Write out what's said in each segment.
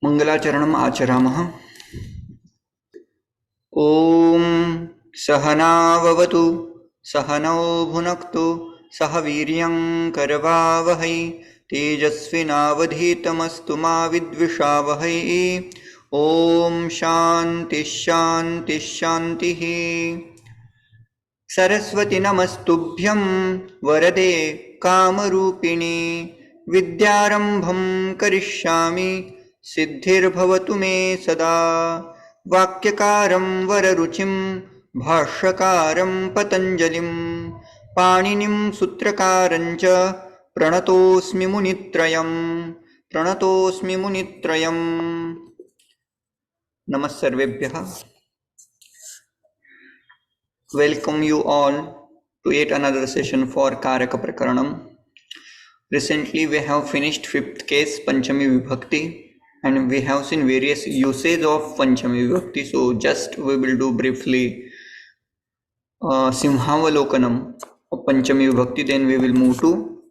मंगलाचरणम् आचरामः। ॐ सहनाववतु सहनौ भुनक्तु सह वीर्यं करवावहै तेजस्विनावधीतमस्तु मा विद्विषावहै। ॐ शान्ति शान्ति शान्तिः। सरस्वती नमस्तुभ्यं वरदे कामरूपिणी विद्यारंभं करिष्यामि सिद्धिर्भवतु मे सदा। वाक्यकारं वररुचिं भाष्यकारं पतञ्जलिं पाणिनिं सूत्रकारं च प्रणतोऽस्मि मुनित्रयम्। नमः सर्वेभ्यः। Welcome you all to yet another session for Karaka Prakaranam. Recently we have finished fifth case Panchami Vibhakti and we have seen various usage of Panchami Vibhakti. So just we will do briefly Simhavalokanam of Panchami Vibhakti, then we will move to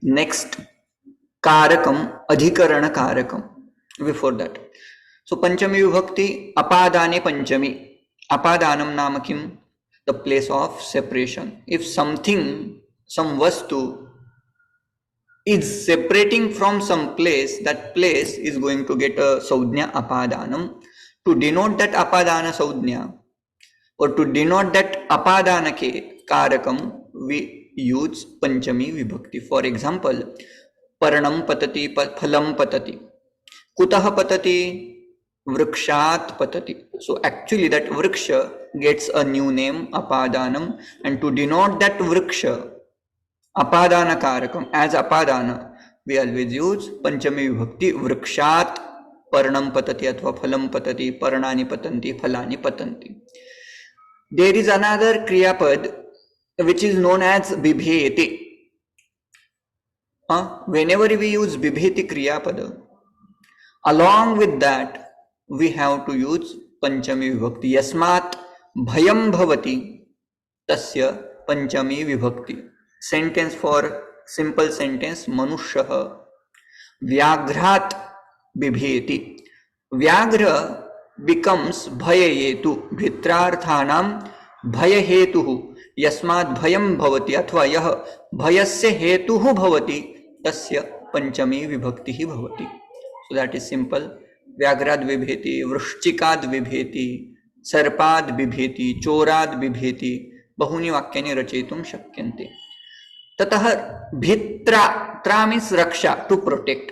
next Karakam, Adhikarana Karakam. Before that, so Panchami Vibhakti Apadane Panchami. Apadanam nama kim? The place of separation. If something, some vastu is separating from some place, that place is going to get a saudhnya apadanam. To denote that apadana saudhnya or to denote that apadana ke karakam, we use Panchami Vibhakti. For example, paranam patati, phalam patati, kutah patati, vrikshat patati. So actually that vriksha gets a new name apadanam, and to denote that vriksha apadana karakam as apadana, we always use Panchami Vibhakti. Vrikshat paranam patati athva phalam patati, paranani patanti, phalani patanti. There is another kriyapad which is known as bibheti. Whenever we use bibheti kriyapada, along with that we have to use Panchami Vibhakti. Yasmat bhayam bhavati tasya Panchami Vibhakti. Sentence for simple sentence: Manushyaha Vyagrat bibheti. Vyagra becomes bhayayetu. Bhitrarthanam bhayahetuhu. Yasmat bhayam bhavati athva yah bhayasya hetuhu bhavati tasya Panchami Vibhakti bhavati. So that is simple. व्याघ्राद बिभेति, वृश्चिकाद बिभेति, सर्पाद बिभेति, चोराद बिभेति, बहूनि वाक्यानि रचयितुं शक्यन्ते. ततः भित्रा, त्रा means Raksha, to protect.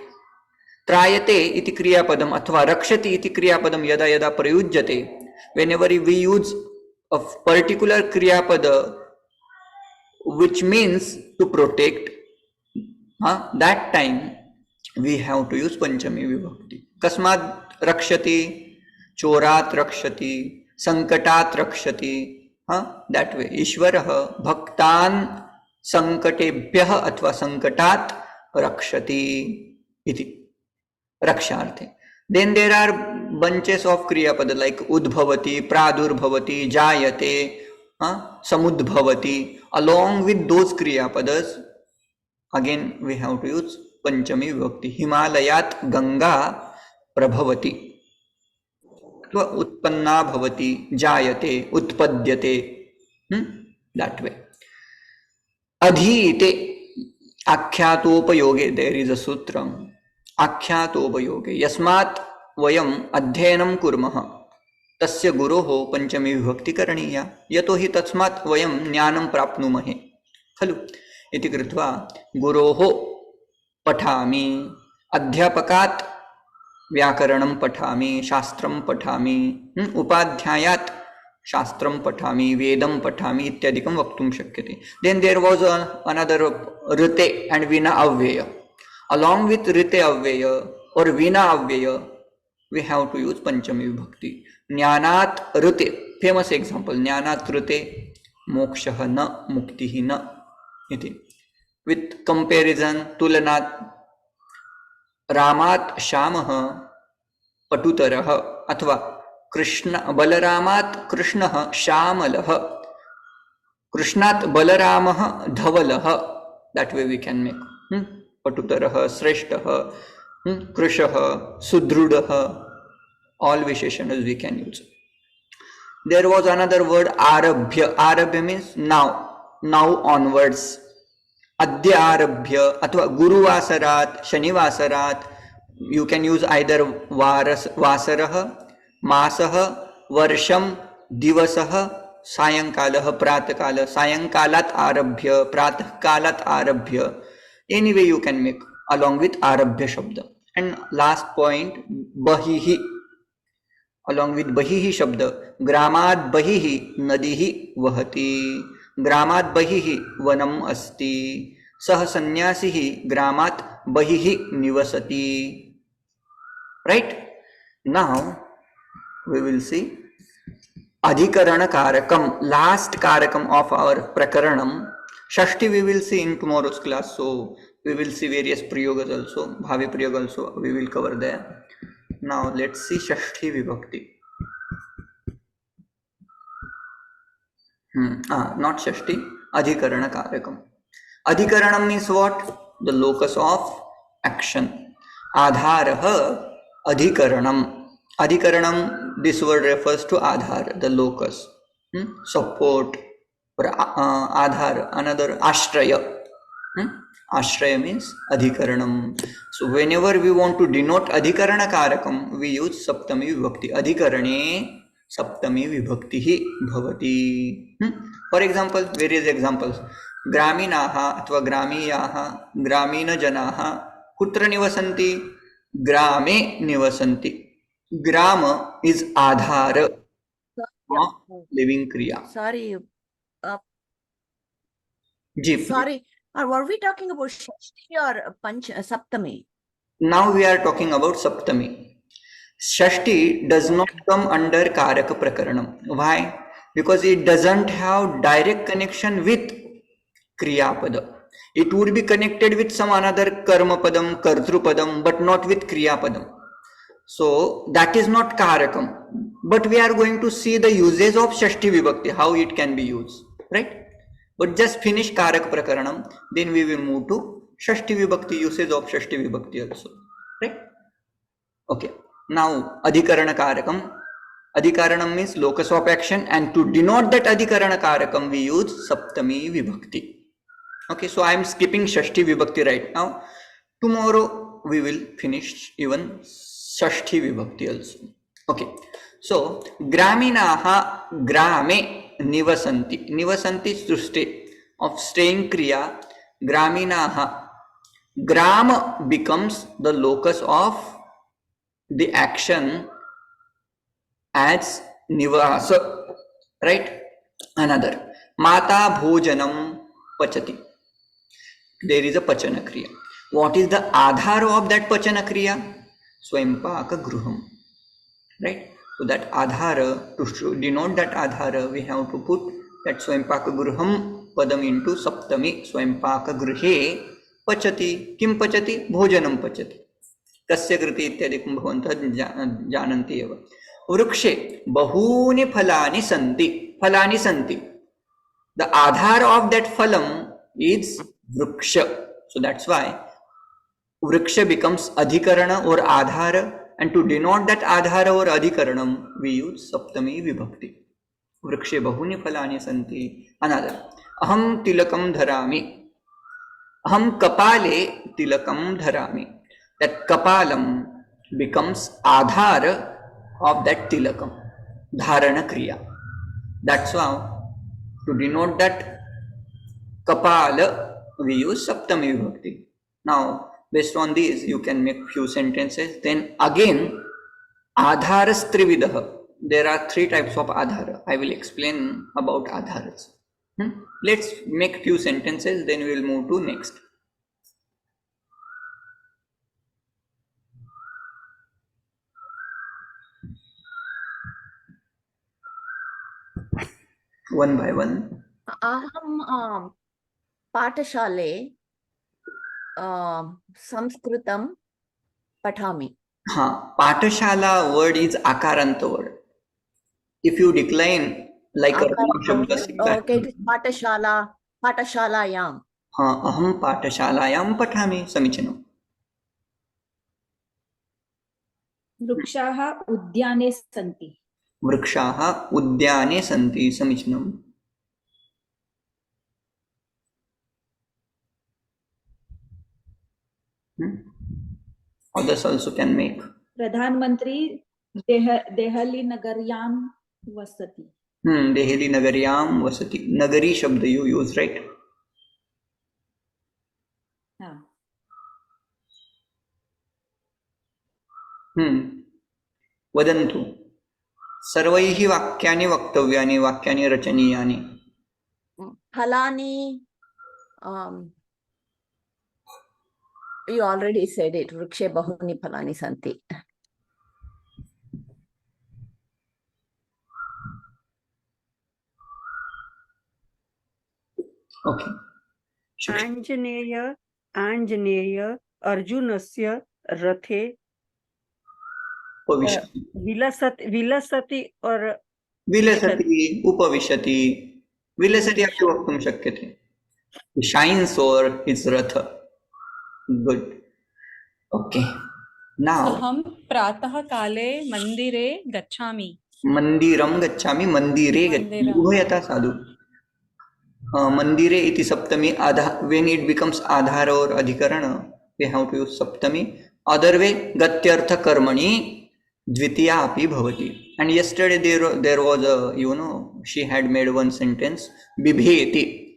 त्रायते इति क्रियापदम अथवा रक्षति इति क्रियापदम यदा यदा प्रयुज्यते, whenever we use a particular kriyapada which means to protect, that time we have to use Panchami Vibhakti. Kasmad rakshati, chorat rakshati, sankatat rakshati. That way. Ishvaraha bhaktan sankatebhyah athva sankatat rakshati iti raksharthe. Then there are bunches of kriyapada like udbhavati, pradurbhavati, jayate, samudbhavati. Along with those kriyapadas, again we have to use Panchami Vibhakti. Himalayat Ganga प्रभवति अथवा उत्पन्ना भवति, जायते, उत्पद्यते. That way. Adhite आख्यातोपयोगे. There is a sutra. आख्यातोपयोगे. यस्मात् वयम् अध्ययनं कुर्मः तस्य गुरोः पंचमी विभक्ति करणीया. यतो हि तस्मात् वयं ज्ञानं प्राप्नुमहे खलु इति कृत्वा गुरोः पठामि, अध्यापकात् व्याकरणं पठामि, शास्त्रं पठामि, उपाध्यायात् शास्त्रं पठामि, वेदं पठामि इत्यादिकं वक्तुं शक्यते. Then there was another rite and vina avveya. Along with rite avveya or vina avveya, we have to use Panchami Vibhakti. Jnanat rite, famous example. Jnanat rite mokshah na muktihi na iti. With comparison, तुलनात् रामात् श्यामः पटुतरः अथवा कृष्ण बलरामात् कृष्णः श्यामलः, कृष्णात् बलरामः धवलः. That way we can make पटुतरः श्रेष्ठः, Krushaha, Sudrudaha, all Visheshanas we can use. There was another word Arabhya. Arabhya means now, now onwards. Adya Arabhya अथवा गुरुवासरात, शनिवासरात. You can use either वासरः, मासः, वर्षं, दिवसः, सायंकालः, प्रातःकालः. सायंकालात् आरभ्य, प्रातःकालात् आरभ्य. Anyway you can make along with आरभ्य शब्द. And last point, बहिः. Along with बहिः शब्द, ग्रामात् बहिः नदीः वहति, ग्रामात् बहिः वनम् अस्ति, सः सन्यासिः ग्रामात् बहिः निवसति. Right? Now we will see Adhikarana Karakam, last Karakam of our Prakaranam. Shashti we will see in tomorrow's class, so we will see various Prayogas also, Bhavi Prayog also we will cover there. Now let's see Shashti Vibhakti. Not Shashti, Adhikarana Karakam. Adhikaranam means what? The locus of action. Adharaha Adhikaranam. Adhikaranam, this word refers to Adhar, the locus. Support. Or Adhar, another Ashraya. Ashraya means Adhikaranam. So whenever we want to denote Adhikarana Karakam, we use Saptami Vibhakti. Adhikarane Saptami Vibhakti Bhavati. For example, various examples. Graminaha अथवा ग्रामीयाः, ग्रामीणजनाः कुत्र निवसन्ति? ग्रामे निवसन्ति. Grama is Adhar of living Kriya. Sorry. Ji. Sorry. Were we talking about Shashti or Saptami? Now we are talking about Saptami. Shashti does not come under Karaka Prakaranam. Why? Because it doesn't have direct connection with Kriya Pada. It would be connected with some another Karma Padam, Kartru Padam, but not with Kriya Padam. So that is not Karakam. But we are going to see the uses of Shashti Vibhakti, how it can be used. Right? But just finish Karak Prakaranam, then we will move to Shashti Vibhakti, usage of Shashti Vibhakti also. Right? Okay. Now Adhikarana Karakam. Adhikaranam means locus of action, and to denote that Adhikarana Karakam we use Saptami Vibhakti. Okay, so I am skipping Shashti Vibhakti right now. Tomorrow we will finish even Shashti Vibhakti also. Okay, so Graminaha Grame Nivasanti. Nivasanti is to stay, of staying Kriya. Graminaha. Gram becomes the locus of the action as Nivasa. Right? Another. Mata Bhojanam Pachati. There is a Pachana Kriya. What is the Adhara of that Pachana Kriya? Swaympaka Gruham. Right? So that Adhara, to denote that Adhara, we have to put that Swaympaka Gruham padam into Saptami. Swaympaka Gruhe Pachati. Kim Pachati? Bhojanam Pachati. Kasya Kriti ityadikam bhavantah jananti eva. Vrukshe bahuni phalani santi. Phalani santi. The Adhara of that phalam is Vruksha. So that's why Vriksha becomes Adhikarana or Adhara, and to denote that Adhara or Adhikaranam, we use Saptami Vibhakti. Vrikshe bahuni phalani santi. Another. Aham tilakam dharami. Aham kapale tilakam dharami. That kapalam becomes Adhara of that tilakam. Dharana Kriya. That's why to denote that kapala, we use Saptami Vibhakti. Now, based on these, you can make few sentences. Then again, Adharas Trividaha. There are three types of Adhara. I will explain about Adharas. Let's make few sentences, then we will move to next. One by one. Aham Patashale Sanskritam Patami. Patashala word is Akaranta word. If you decline like a okay, it is Patashalayam. Aham Patashalayam Patami. Samichanam. वृक्षाः उद्याने सन्ति. वृक्षाः उद्याने सन्ति. समीचीनम्. Others also can make. प्रधानमंत्री देहली नगर्यां वसति. देहली नगर्यां वसति. नगरी शब्द you use, right? हाँ. वदन्तु. सर्वैः वाक्यानि वक्तव्यानि, वाक्यानि रचनीयानि. Phalani, you already said it. Vrikshe bahuni phalani santi. Okay. Anjaneya अर्जुनस्य रथे विलसति और विलसति, उपविशति. विलसति अपि वक्तुं शक्यते. Shines over his ratha. Good. Okay. Now. अहं प्रातः काले मन्दिरे गच्छामि. मन्दिरं गच्छामि. मन्दिरे गच्छामि. उभयता साधु. मंदिरे इति सप्तमी. when it becomes आधार और अधिकरण, we have to use Saptami. other way गत्यर्थ कर्मणि द्वितीया अपि भवति. And yesterday there was a, she had made one sentence, बिभेति,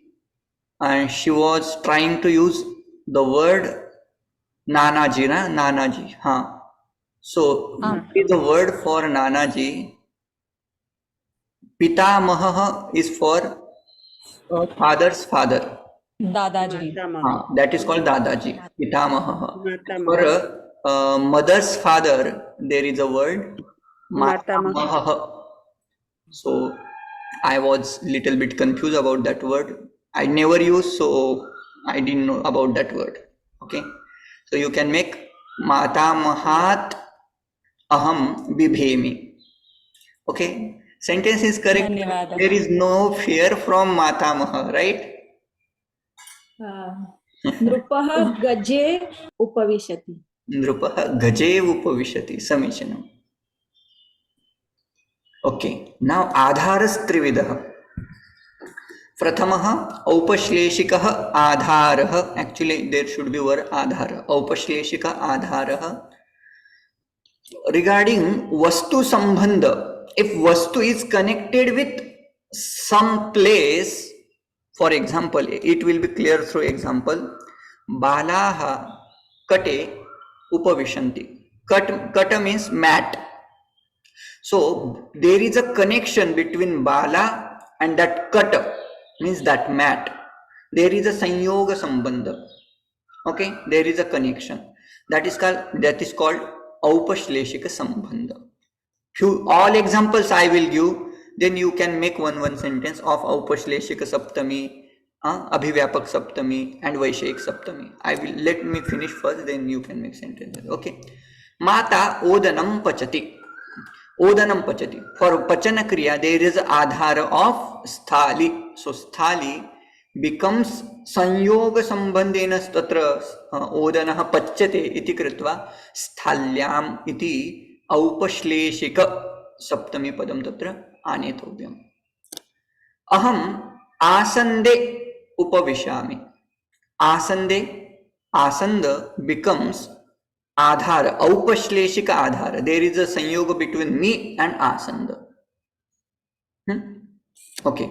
and she was trying to use the word Nanaji, Nanaji. So the word for Nanaji, Pitamaha is for father's father. Dadaji. That is called Dadaji. Pitamaha. For mother's father, there is a word Matamaha. So I was little bit confused about that word. I never used, so I didn't know about that word. Okay. So you can make Matamahat aham bibhemi. Okay. Sentence is correct. Dhanyawad. There is no fear from Matamaha, right? नृपः गजे उपविशति. नृपः गजे उपविशति. समीचीनम्. Okay. Now आधारस्त्रिविधः. प्रथमः औपश्लेषिकः आधारः. Actually there should be word आधार. औपश्लेषिक आधारः. Regarding vastu sambandha, if vastu is connected with some place, for example, it will be clear through example. Balaha kate upavishanti. Kata means mat. So there is a connection between bala and that kata, means that mat. There is a sanyoga sambandha. Okay, there is a connection. That is called Aupashleshika Sambandha. All examples I will give, then you can make one sentence of Aupashleshika Saptami, Abhivyapak Saptami, and Vaishayik Saptami. Let me finish first, then you can make sentences. Okay. Mata Odanam Pachati. Odanam Pachati. For Pachana Kriya, there is Adhara of Sthali. So Sthali becomes संयोग संबंधेन तत्र ओदनः पच्यते इति कृत्वा स्थाल्याम् इति औपश्लेषिक सप्तमी पदं तत्र आनेतव्यम्. अहम् आसन्दे उपविशामि. आसन्दे, आसन्द becomes आधार, औपश्लेषिक आधार. There is a संयोग between me and आसन्द. Okay.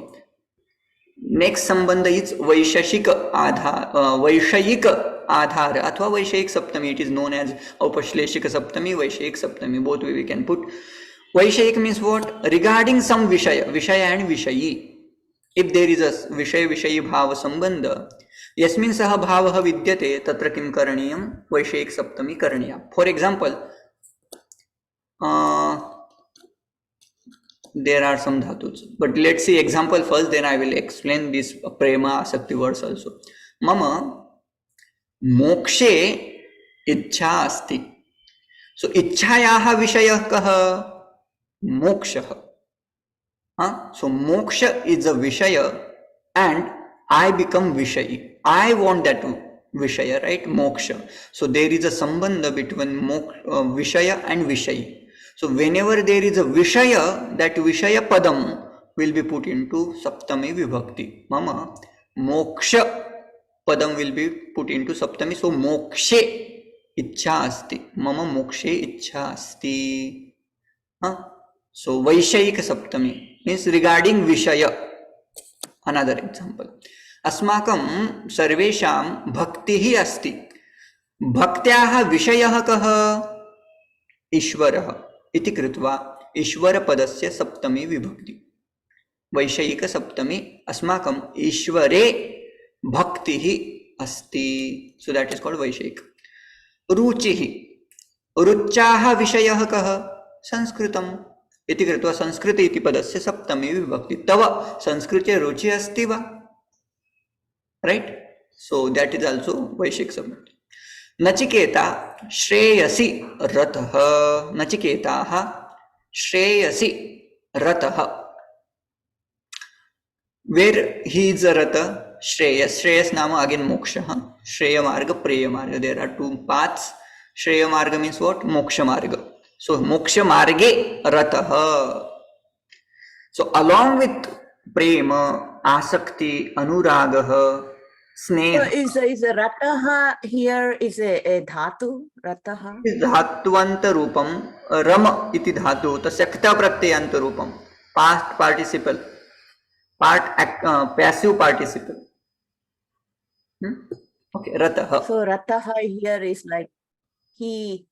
नेक्स्ट संबंध इज वैशेषिक आधार, वैषयिक आधार अथवा वैषयिक सप्तमी. इट इज नोन एज औपश्लेषिक सप्तमी, वैषयिक सप्तमी. Both ways we can put. वैषयिक मीन्स व्हाट? रिगार्डिंग सम विषय, विषय एंड विषयी. इफ देयर इज अ विषय विषयी भाव संबंध, यस्मिन् सह भावः विद्यते, तत्र किं करणीयं? वैषयिक सप्तमी करणीया. For example, there are some dhatus, but let's see example first, then I will explain this prema asakti words also. Mama mokshe ichha asti. So ichhayaha vishayah kah? Mokshah. So moksha is a vishaya and I become vishayi. I want that Vishaya, right? Moksha. So there is a sambandha between Vishaya and Vishayi. So whenever there is a Vishaya, that Vishaya padam will be put into Saptami Vibhakti. Mama, Moksha padam will be put into Saptami. So Mokshe Ichha asti. Mama Mokshe Ichha asti. So Vaishayika Saptami means regarding Vishaya. Another example. अस्माकं सर्वेषां भक्तिः अस्ति. भक्त्याः विषयः कः? ईश्वरः इति कृत्वा ईश्वरपदस्य सप्तमी विभक्ति. वैषयिक सप्तमी अस्माकं ईश्वरे भक्तिः अस्ति. सो दैट इज कॉल्ड वैषयिक. रुचिः. रुच्याः विषयः कः? संस्कृतम् इति कृत्वा संस्कृत इति पदस्य सप्तमी विभक्ति. तव संस्कृते रुचिः अस्ति वा? Right? So that is also Vaishik Samati. Nachiketa Shreyasi Ratah. Nachiketaha Shreyasi Ratah. Where he is a Ratha? Shreyas. Shreyas nama again Moksha. Shreya Marga, Preya Marga. There are two paths. Shreya Marga means what? Moksha Marga. So Moksha Marge Ratah. So along with Prema, Asakti, Anuragaha, So Sneha. is a rataha here is a dhatu rataha? धात्वंत रूपम रम इति धातु तस्यक्ता प्रत्ययांत रूपम past participle passive participle. Okay. रतः. So rataha here is like he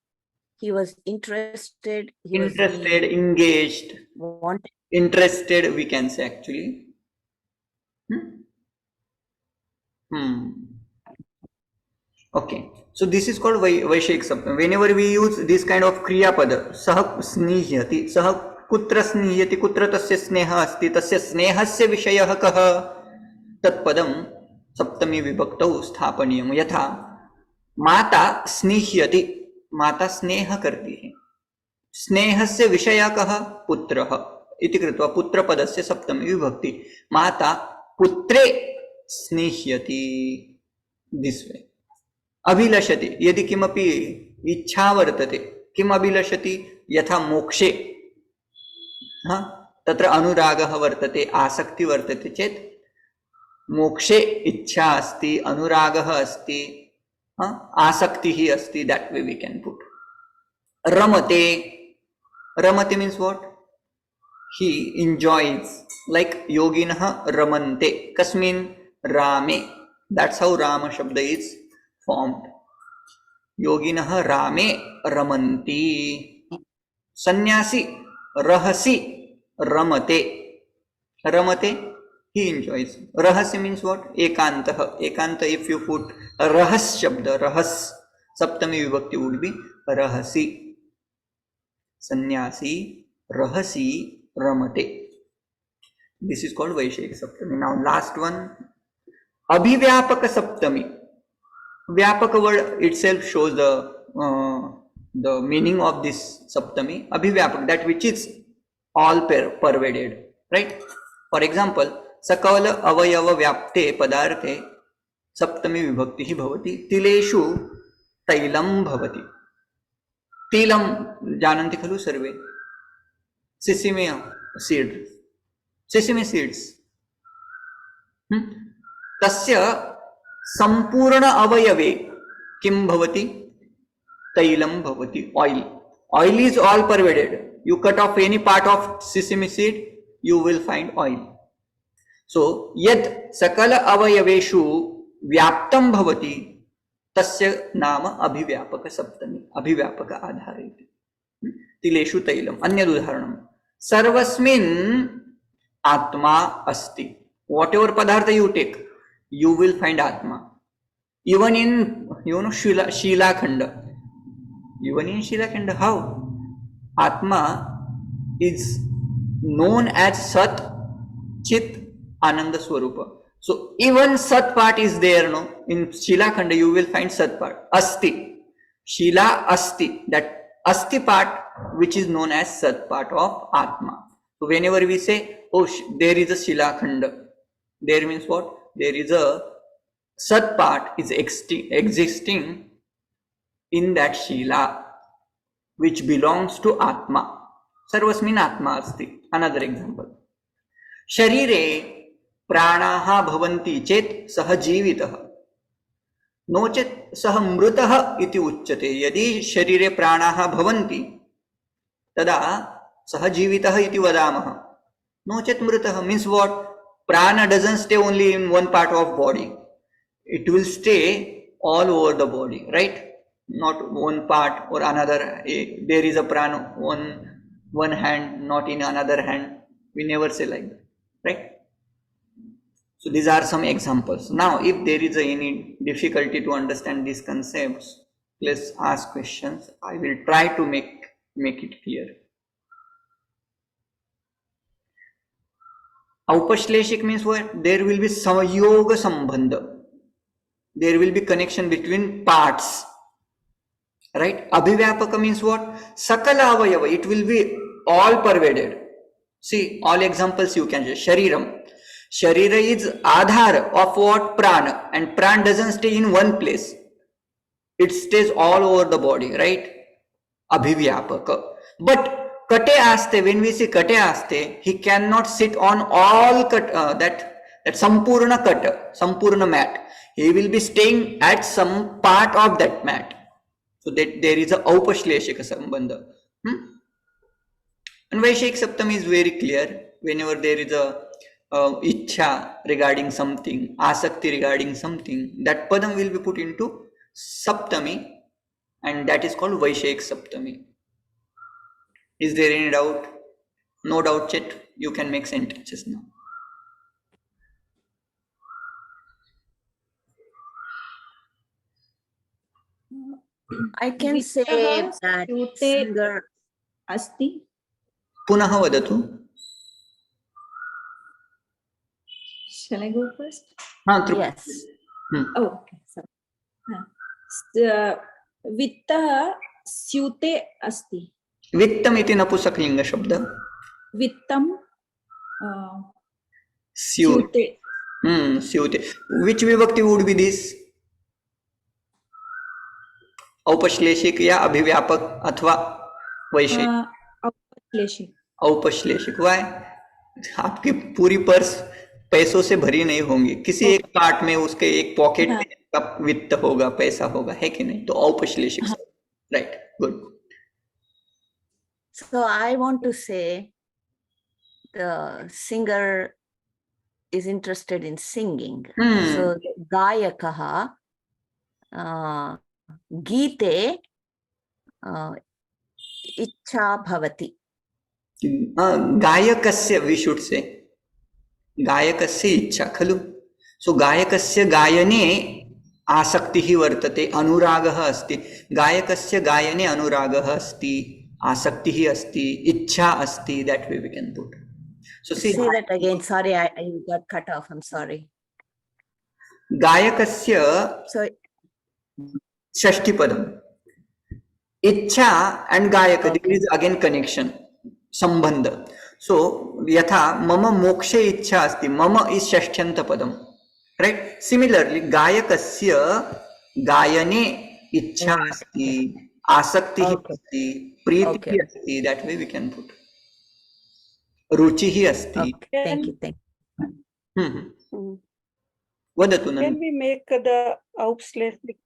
was interested. He was Interested, engaged, wanted. interested we can say actually. Okay, so this is called Vaishik Saptami. Whenever we use this kind of Kriya Pada, Sah Snihyati, Sah Kutra Snihyati, Kutra Tasya Sneha Asti, Tasya Snehasya Vishayah Kaha, Tat Padam Saptami Vibhaktau Sthapaniyam. Yatha Mata Snihyati, Mata Sneha Karti hai. Snehasya Vishaya Kaha, Putraha. इति कृत्वा पुत्र पदस्य सप्तमी विभक्ति. माता पुत्रे स्नेह्यति. This way. अभिलषति. यदि किमपि इच्छा वर्तते, किम अभिलषति? यथा मोक्षे तत्र अनुरागः वर्तते, आसक्ति वर्तते चेत मोक्षे इच्छा अस्ति, अनुरागः अस्ति, आसक्तिः अस्ति. That way we can put. रमते. रमते means what? He enjoys, like yoginah ramante. Kasmin? Rame. That's how Rama Shabda is formed. Yoginah Rame ramanti. Sannyasi rahasi ramate. Ramate, he enjoys. Rahasi means what? Ekantah. Ekanta, if you put rahas Shabda, rahas, Saptami Vibhakti would be rahasi. Sannyasi rahasi Ramate. This is called Vaishek Saptami. Now last one, Abhivyapaka Saptami. Vyapaka word itself shows the meaning of this Saptami. Abhivyapaka, that which is all pervaded, right? For example, Sakala Avayava Vyapte Padarte Saptami Vibhakti Bhavati. Tileshu Tailam Bhavati. Tilam Jananti Khalu Sarve. Sesame seeds. Sesame seeds. Tasya sampurna avayave kim bhavati? Tailam bhavati. Oil. Oil is all pervaded. You cut off any part of sesame seed, you will find oil. So, yad sakala avayaveshu vyaptam bhavati, tasya nama abhivyapaka saptami. Abhivyapaka adhariti. Tileshu tailam. Anyad udharanam. Sarvasmin Atma Asti. Whatever Padartha you take, you will find Atma. Even in, Shila Khanda. Even in Shila Khanda, how? Atma is known as Sat, Chit, Ananda Swarupa. So even Sat part is there, no? In Shila Khanda you will find Sat part. Asti. Shila Asti. That Asti part which is known as Sat part of Atma. So whenever we say, oh, there is a Shila Khanda, there means what? There is a Sat part is existing in that Shila which belongs to Atma. Sarvasmin Atma asti. Another example. Sharire pranaha bhavanti chet sah jivitah. नो चेत् सः मृतः इति उच्यते. यदि शरीरे प्राणाः भवन्ति तदा सः जीवितः इति वदामः. नो चेत् मृतः means what? Prana doesn't stay only in one part of body. It will stay all over the body, right? Not one part or another. There is a prana one hand, not in another hand. We never say like that, right? So these are some examples. Now, if there is any difficulty to understand these concepts, please ask questions. I will try to make it clear. Aupashleshik means what? There will be samyoga sambandha. There will be connection between parts. Right? Abhivyapaka means what? Sakala avayava. It will be all pervaded. See, all examples you can just. Shariram. Sharira is adhar of what? Prana, and prana doesn't stay in one place. It stays all over the body, right? Abhivyapaka. But kate aste, when we say kate aste, he cannot sit on all that sampurna kata, sampurna mat. He will be staying at some part of that mat. So that there is a aupashleshika sambandha. And Vaisheshik Saptami is very clear. Whenever there is a ichha regarding something, asakti regarding something, that padam will be put into Saptami, and that is called Vaisheshik Saptami. Is there any doubt? No doubt, Chet. You can make sentences now. I can say Vittah that Syute singer. asti. Punah vadatu. Shall I go first? Yes. Oh, okay. Sorry. Vittah syute asti. Vittam iti napusaklinga shabda. Vittam Syute. syute. Syute. Which vibhakti would be this? औपश्लेषिक या अभिव्यापक अथवा वैशेषिक? औपश्लेषिक. औपश्लेषिक. वाय? आपकी पूरी purse पैसों से भरी नहीं होंगी. किसी एक पार्ट में उसके एक पॉकेट में का वित्त होगा, पैसा होगा, है कि नहीं? तो औपश्लेषिक. Right, good. So I want to say the singer is interested in singing. So gayakaha gite इच्छा भवति. गायकस्य, we should say, गायकस्य इच्छा खलु. सो गायकस्य गायने आसक्तिः वर्तते, अनुरागः अस्ति. गायकस्य गायने अनुरागः अस्ति, आसक्तिः अस्ति, इच्छा अस्ति. That way we can put. So see, say that again. Sorry, I got cut off. I'm sorry. गायकस्य So षष्ठी पदम. इच्छा and गायक, there is again connection, संबंध. So यथा मम मोक्षे इच्छा अस्ति, मम is षष्ठ्यन्त पदम, right? Similarly, गायकस्य गायने इच्छा अस्ति, आसक्तिः अस्ति, प्रीतिः अस्ति. That way we can put. रुचिः अस्ति. okay, thank you. वदतु. Can we make the Aupashleshik?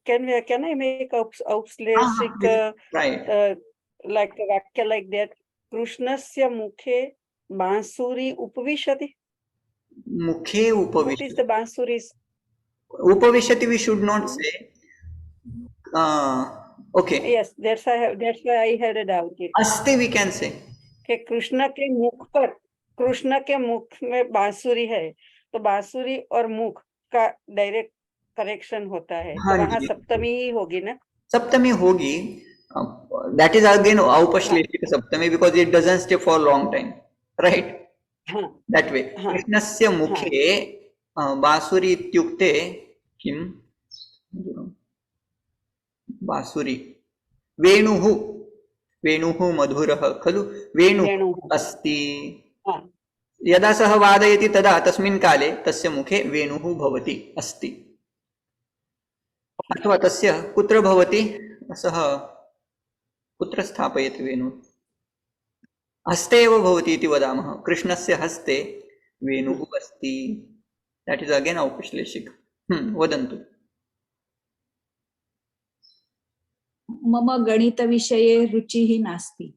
Can I make Aupashleshik Right. like a vakya like that? Krishnasya mukhe bansuri upavishati. Mukhe What is the upavishati. bansuri? Upavishati we should not say. Okay. Yes, that's why I had a doubt. Asti we can say. कि कृष्ण के मुख में बांसुरी है, तो बांसुरी और मुख का डायरेक्ट कनेक्शन होता है. तो वहाँ सप्तमी ही होगी ना? सप्तमी होगी. That is again Aupashleshika Saptami because it doesn't stay for a long time, right? That way. कृष्णस्य मुखे बांसुरी इत्युक्ते किम? बांसुरी. वेणुः. वेणुः मधुरः खलु. वेणुः अस्ति. यदा सः वादयति तदा तस्मिन् काले तस्य मुखे वेणुः भवति, अस्ति. अथवा तस्य कुत्र भवति, सः कुत्र स्थापयति वेणु, हस्ते एव भवति इति वदामः, कृष्णस्य हस्ते वेणुः अस्ति, दट् इस् अगेन् औपश्लेषिक। वदन्तु। मम गणितविषये रुचिः नास्ति।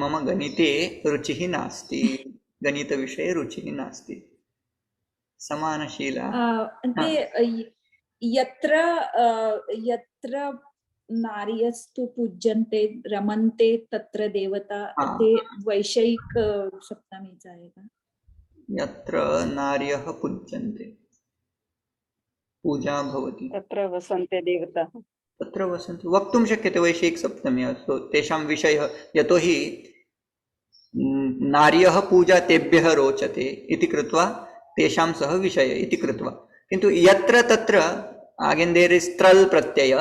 मम गणिते रुचिः नास्ति, गणितविषये रुचिः नास्ति, समानशीला। అంటే यत्र यत्र नार्यस्तु पूज्यन्ते रमन्ते तत्र देवता, ते वैषयिक सप्तमीचा आहे का? यत्र नार्यः पूज्यन्ते पूजा भवति तत्र वसन्ते देवताः। तत्र वसन्ति वक्तुं शक्यते वैषयिक सप्तमी अस्तु, तेषां विषयः, यतोहि नार्यः पूजा तेभ्यः रोचते इति कृत्वा तेषां सह विषय इति कृत्वा, किन्तु यत्र तत्र अगेन देयर इज त्रल प्रत्यय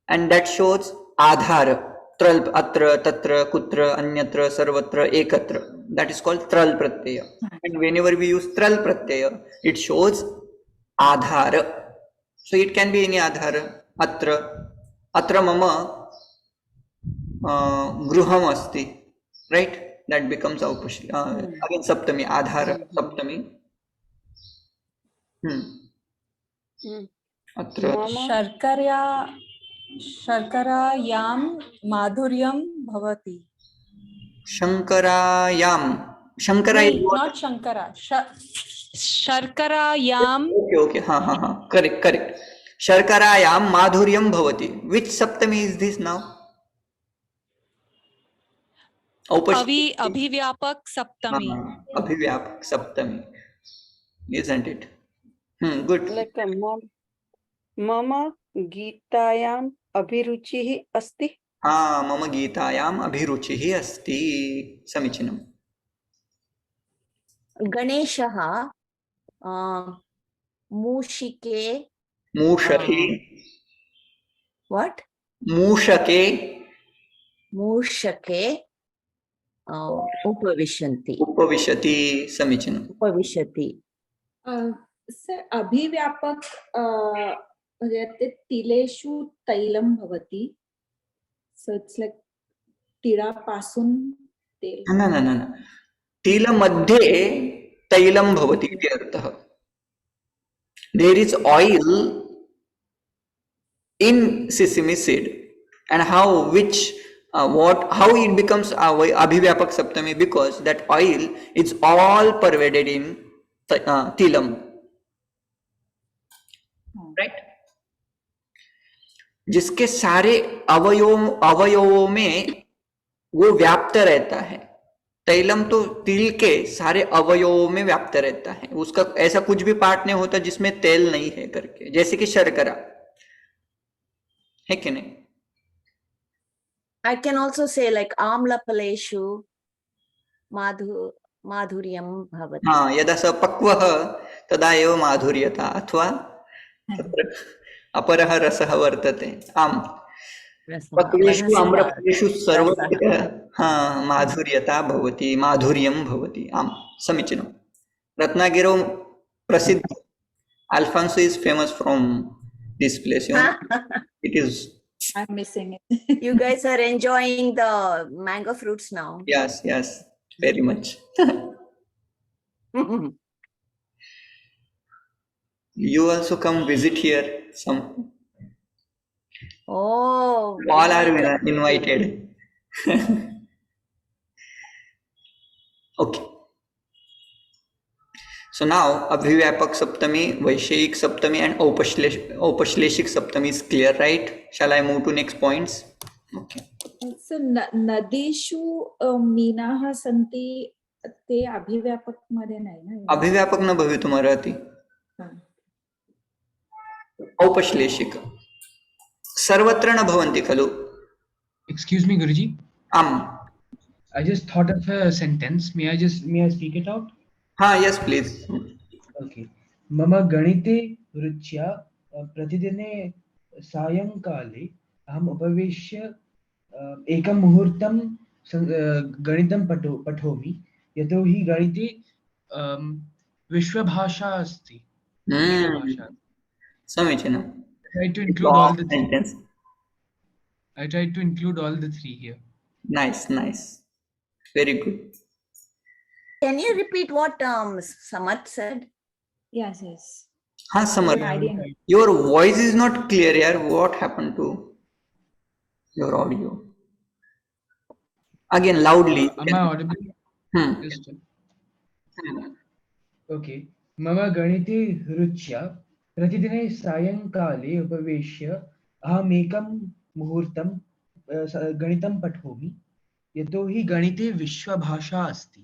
एंड दैट शोज आधार, त्रल अत्र तत्र कुत्र अन्यत्र सर्वत्र एकत्र, दैट इज कॉल्ड त्रल प्रत्यय, एंड व्हेनेवर वी यूज त्रल प्रत्यय इट शोज आधार, so it can be any आधार। अत्र अत्र मम गृहम् अस्ति, राइट, दैट बिकम्स अगेन सप्तमी, आधार सप्तमी। अत्र शर्करायां माधुर्यं भवति। शंकरायां, शंकरा नॉट शंकरा, शर्करायां। ओके, हाँ हाँ हाँ, करेक्ट करेक्ट, शर्करायां माधुर्यं भवति। विच सप्तमी इज दिस नाउ? अभिव्यापक सप्तमी। अभिव्यापक सप्तमी, isn't it? Good. Like मम गीतायाम् अभिरुचिः अस्ति। मम गीतायाम् अभिरुचिः अस्ति, समीचीनम्। गणेशः मूषिके मूषके, what? मूषके मूषके उपविशन्ति, उपविशति, समीचीनम्। उपविशति। सर अभिव्यापक म्हणजे ते तिलेषु तैलं भवति, सो इट्स लाइक तिळापासून तेल। न न न, तिलमध्ये तैलं भवति इति अर्थः। There is oil in sesame seed, and how it becomes abhivyapak saptami, because that oil is all pervaded in tilam, right, जिसके सारे अवयवों में वो व्याप्त रहता है। तैलम तो तिल के सारे अवयवों में व्याप्त रहता है, उसका ऐसा कुछ भी पार्ट नहीं होता जिसमें तेल नहीं है करके, जैसे कि शर्करा है कि नहीं? I can also say like आम्लफलेषु माधुर्यं भवति। हाँ, यदा स पक्वः तदा एव माधुर्यता, अथवा तत्र अपरः रसः वर्तते। आम्, पक्वेषु आम्रफलेषु सर्वत्र माधुर्यता भवति, माधुर्यं भवति। आम्, समीचीनम्। रत्नागिरौ प्रसिद्ध Alfonso is famous from this place, you know? It is. I'm missing it. You guys are enjoying the mango fruits now. Yes, very much. You also come visit here. Some. Oh. All are invited. Okay. So now Abhivyapak Saptami, Vaishayik Saptami and Upashleshik Saptami is clear, right? Shall I move to next points? Okay. So नदीषु मीनाः सन्ति, ते अभिव्यापक मध्ये नाही ना? अभिव्यापक न भवितुमर्हति, औपश्लेषिक सर्वत्र न भवन्ति खलु? Excuse me, Guruji. I just thought of a sentence. May I speak it out? Yes, please. Okay. मम गणिते रुच्या प्रतिदिने सायंकाले अहम् उपविश्य एकं मुहूर्तं गणितं पठोमि, यतोहि गणिते विश्वभाषा अस्ति। समीचीनम्। Try to include all the three. sentence. I tried to include all the three here. Nice, nice. Very good. Can you repeat what Samath said? Yes, yes. हाँ summer, Even I didn't. your voice is not clear यार. What happened to your audio? Again loudly. Am I audible? Hmm. Just okay. मम गणिते रुच्या प्रतिदिने सायंकाले उपवेश्य अहमेकं मुहूर्तं गणितं पठोमि यतोहि गणिते विश्वभाषा अस्ति.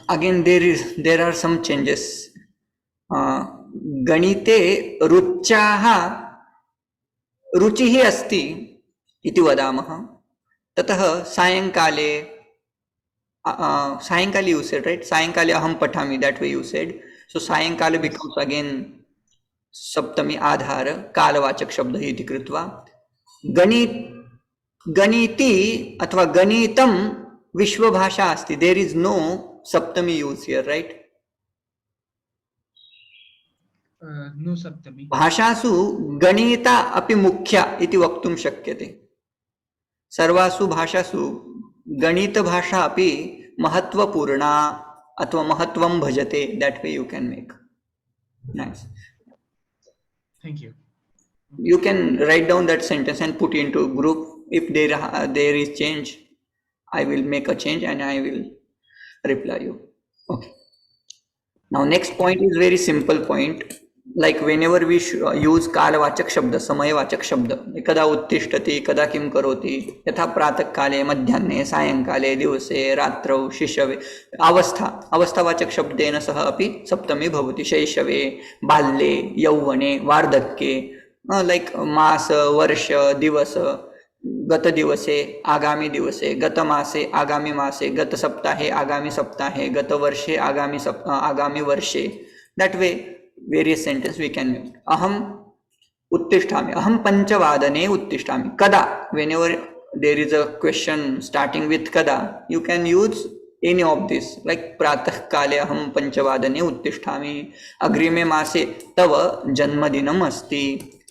Again there are some changes. गणिते रुच्याः रुचिः अस्ति इति वदामः. ततः सायंकाले सायंकाले you said, right? सायंकाले अहं पठामि, that way you said. So सायंकाले becomes again सप्तमी आधार कालवाचक शब्द इति कृत्वा गणिती अथवा गणितं विश्वभाषा अस्ति. There is no Saptami use here, right? No सप्तमी. भाषासु गणिता अपि मुख्या इति वक्तुं शक्यते. सर्वासु भाषासु गणितभाषा अपि महत्वपूर्णा अथवा महत्वं भजते. That way you can make. Nice. Thank you. You can write down that sentence and put into group. If there is change, I will make a change and I will reply you. Okay. Now next point is very simple point. Like whenever we use कालवाचक शब्द, समयवाचक शब्द, कदा उत्तिष्ठति, कदा किं करोति, यथा प्रातःकाले, मध्याह्ने, सायंकाले, दिवसे, रात्रौ, शिशवे, अवस्थावाचक शब्देन सह अपि सप्तमी भवति. शैशवे, बाल्ये, यौवने, वार्धक्ये, लाइक मास, वर्ष, दिवस, गत दिवसे, आगामी दिवसे, गत मासे, आगामी मासे, गत सप्ताहे, आगामी सप्ताहे, गत वर्षे, आगामी वर्षे. That way various sentence we can use. Aham uttishtami, aham panchvadane uttishtami. Kada, whenever there is a question starting with kada, you can use any of this, like pratah kale aham panchvadane uttishtami, agrime mase tava janmadinam asti.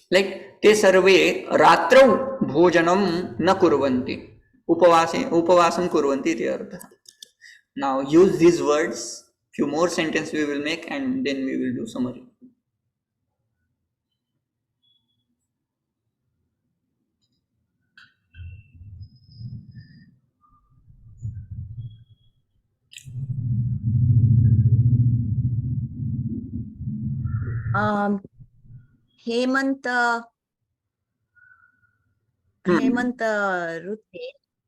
Like te sarve ratrau bhojanam na kurvanti, upavasam kurvanti iti artha. Now use these words. Few more sentences we will make and then we will do summary. Hemant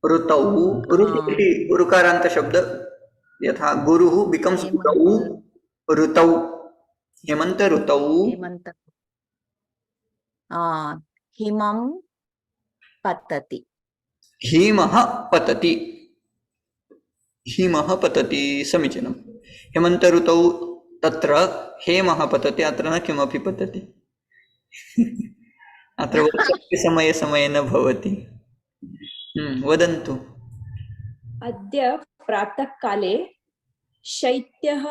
ऋतौ, ऋकारांत शब्द, यथा गुरुः becomes ऋतौ, ऋतौ, हेमंत ऋतौ. हिमं पतति. हिमः पतति, हिमः पतति, समीचीनं. हेमंत ऋतौ तत्र हेमः पतति, अत्र न किमपि पतति. अत्र वर्षस्य समये समये न भवति. वदन्तु. अद्य प्रातःकाले शैत्यः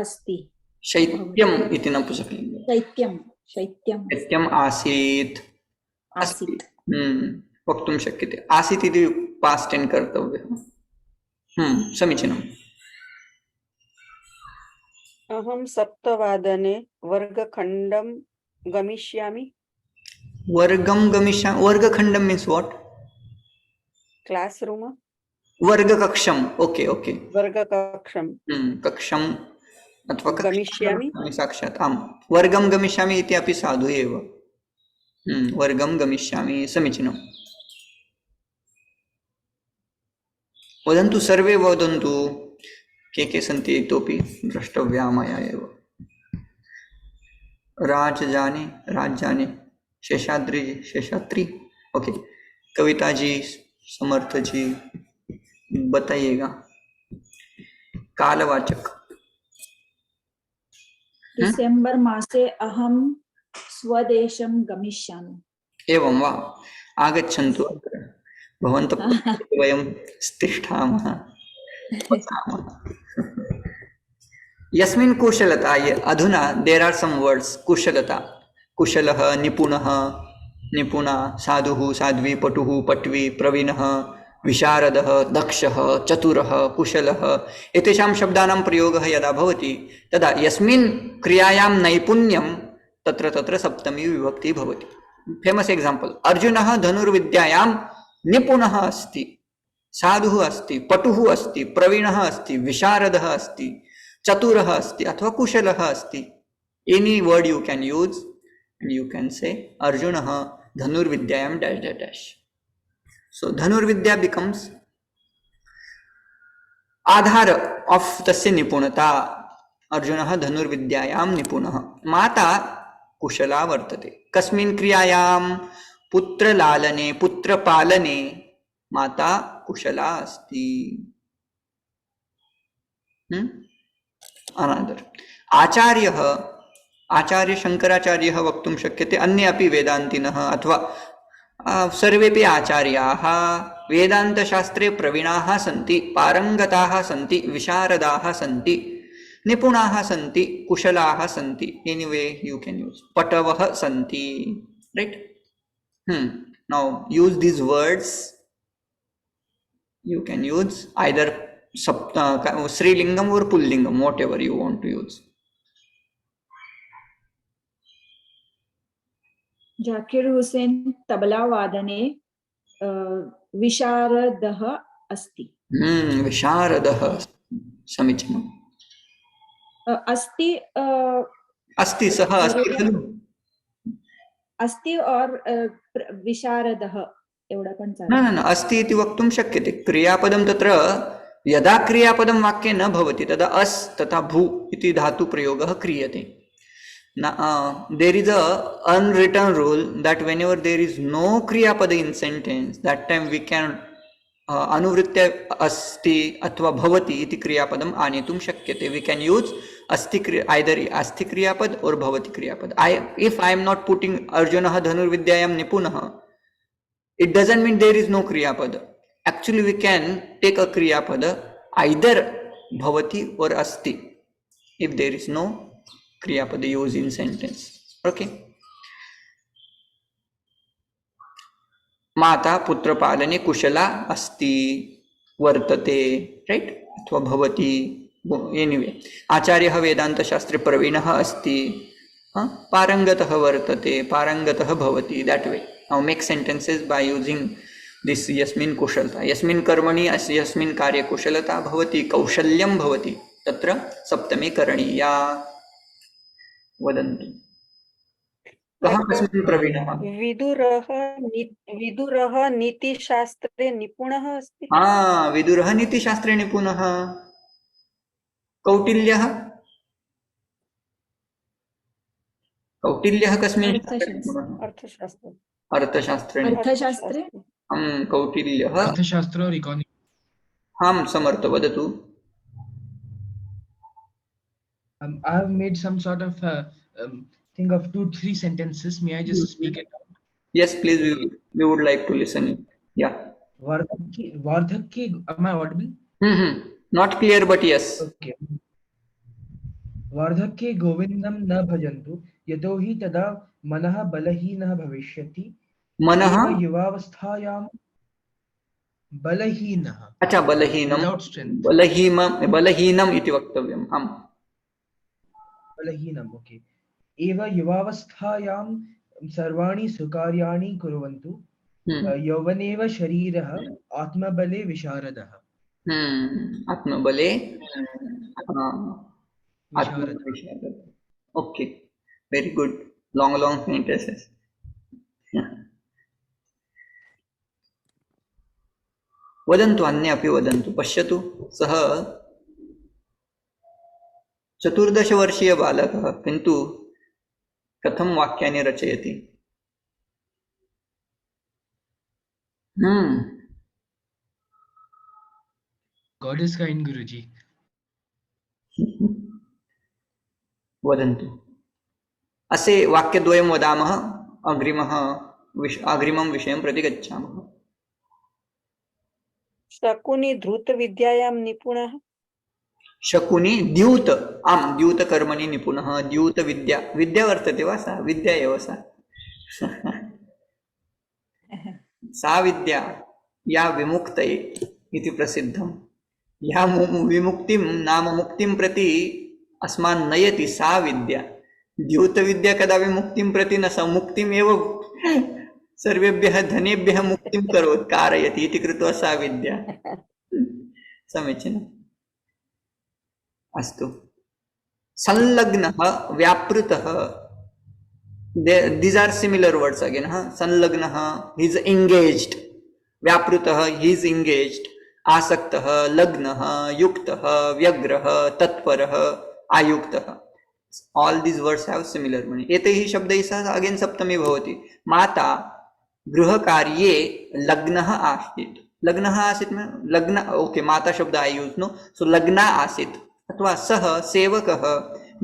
अस्ति. शैत्यम् इति नपुंसकलिङ्गं. शैत्यम् आसीत्. वक्तुं शक्यते. आसीत् इति पास्ट टेन्स कर्तव्यः. समीचीनम्. अहं सप्तवादने वर्गखण्डं गमिष्यामि. वर्गं गमिष्यामि. वर्गखण्डं मीन्स व्हाट? क्लासरूम. वर्गकक्षम्. Okay okay. वर्गकक्षं. कक्षम् अथवा गमिष्यामि. साक्षात् आम्. वर्गं गमिष्यामि इति अपि साधु एव. वर्गं गमिष्यामि, समीचीनम्. वदन्तु, सर्वे वदन्तु. के सन्ति इतोपि द्रष्टव्या मया एव. राजाने, शेषाद्री. ओके. कविता जी, समर्थ जी, बताइएगा. कालवाचक. डिसेम्बर मासे अहं स्वदेशं गमिष्यामि. एवं वा? आगच्छन्तु अत्र. भवन्तः वयं तिष्ठामः. यस्मिन् कुशलता, अधुना देर आर सम वर्ड्स. कुशलता, कुशलः, निपुणः, निपुणा, साधुः, साध्वी, पटुः, पट्वी, प्रवीणः, विशारदः, दक्षः, चतुरः, कुशलः एतेषां शब्दानां प्रयोगः यदा भवति तदा यस्मिन् क्रियायां नैपुण्यं तत्र तत्र सप्तमी विभक्ति भवति. फेमस एग्जांपल, अर्जुनः धनुर्विद्यायां निपुणः अस्ति, साधुः अस्ति, पटुः अस्ति, प्रवीणः अस्ति, विशारदः अस्ति, चतुरः अस्ति अथवा कुशलः अस्ति. Any word you can use and you can say Arjunah dhanurvidyayam dash dash dash. So dhanurvidya becomes Aadhaar of tasya nipunata. Arjunah dhanurvidyayam nipunah. माता कुशला वर्तते. कस्मिन् क्रियायां? पुत्रलालने, पुत्रपालने माता कुशला अस्ति. अनदर आचार्यः, आचार्य शंकराचार्यः वक्तुं शक्यते. अन्ये अपि वेदान्तिनः अथवा सर्वेपि आचार्याः वेदान्तशास्त्रे प्रवीणाः सन्ति, पारंगताः सन्ति, विशारदाः सन्ति, निपुणाः सन्ति, कुशलाः सन्ति. एनीवे यू कैन यूज पटवः सन्ति, right. Now use these words. You can use either Srilingam or Pullingam, whatever you want to use. Zakir Hussain tabla वादने विशारदः अस्ति. विशारदः समीचीनम्. अस्ति अस्ति, सः अस्ति खलु. अस्ति और विशारदः एवढं पण न चालेल. न न अस्ति इति वक्तुं शक्यते. क्रियापदं तत्र यदा क्रियापदं वाक्ये न भवति तदा अस् तथा भू इति धातु प्रयोगः क्रियते. There is a unwritten rule that whenever there is no kriyapada in sentence, that time we can anuvritya asti athva bhavati iti kriyapadam anetum shakyate. We can use asti, either asti kriyapad or bhavati kriyapad. If I am not putting Arjunah dhanurvidyayam nipunah, it doesn't mean there is no kriyapada. Actually we can take a kriyapada either bhavati or asti if there is no kriyapada used in sentence. Okay. माता पुत्र पालने कुशला अस्ति वर्तते, right, अथवा भवति. Anyway आचार्यः वेदांत शास्त्रे प्रवीणः अस्ति, पारंगतः वर्तते, पारंगतः भवति. That way now make sentences by using this यस्मिन् कुशलता. यस्मिन् कर्मणि यस्मिन् कार्ये कुशलता भवति, कौशल्यं भवति, तत्र सप्तमी करणीया. वदन्तु कः कस्मिन् प्रवीणः? विदुरः नीतिशास्त्रे निपुणः अस्ति. विदुरः नीतिशास्त्रे निपुणः. कौटिल्यः? कौटिल्यः कस्मिन् शास्त्रे निपुणः? अर्थशास्त्रे. अर्थशास्त्रे. अर्थशास्त्रे कौटिल्यः अर्थशास्त्र और इकोनॉमिक्स. समर्थ वदतु. I have made some sort of think of 2-3 sentences. May I just speak it out? Yes, please. We would like to listen. Yeah. Vardhakye, am I audible? Not clear, but yes. Okay. Vardhakye govindam na bhajantu yatohi tada manah balahinah bhavishyati. मनः युवावस्थायां बलहीनः. अच्छा, बलहीनं. Without strength. बलहीनम् इति वक्तव्यम्. आम्. बलहीनम्. Okay. एव युवावस्थायां सर्वाणि सुकार्याणि कुर्वन्तु. यौवनेव शरीरः आत्मबले विशारदः. आत्मबले विशारदः. Okay, very good. Long sentences. वदन्तु, अन्ये अपि वदन्तु. पश्यतु, सः 14 वर्षीय बालकः, किन्तु कथं वाक्यानि रचयति. God is kind, Guruji. वदन्तु. असे वाक्यद्वयं वदामः, अग्रिमं विषयं प्रति गच्छामः. शकुनी धृत विद्यायां निपुणः. शकुनी द्यूत आम द्यूतकर्मणि निपुणः द्यूत विद्या विद्या वर्तते वा सा विद्या एव सा सा विद्या या विमुक्तये इति प्रसिद्धं या विमुक्तिं नाम मुक्तिं प्रति अस्मान् नयति सा विद्या द्यूतविद्या कदा विमुक्तिं प्रति न मुक्तिमेव सर्वेभ्यः धनेभ्यः मुक्तिं करोति कारयति इति कृत्वा सा विद्या समीचीनम् अस्तु संलग्नः व्यापृतः these are similar words again संलग्नः he is engaged व्यापृतः he is engaged आसक्तः लग्नः युक्तः व्यग्रः तत्परः आयुक्तः all these words have similar meaning एतैः शब्दैः सह again सप्तमी भवति माता गृहकार्ये लग्नः आसीत् लग्नः आसीत् लग्न ओके माता शब्द I use no so लग्ना आसीत् अथवा सः सेवकः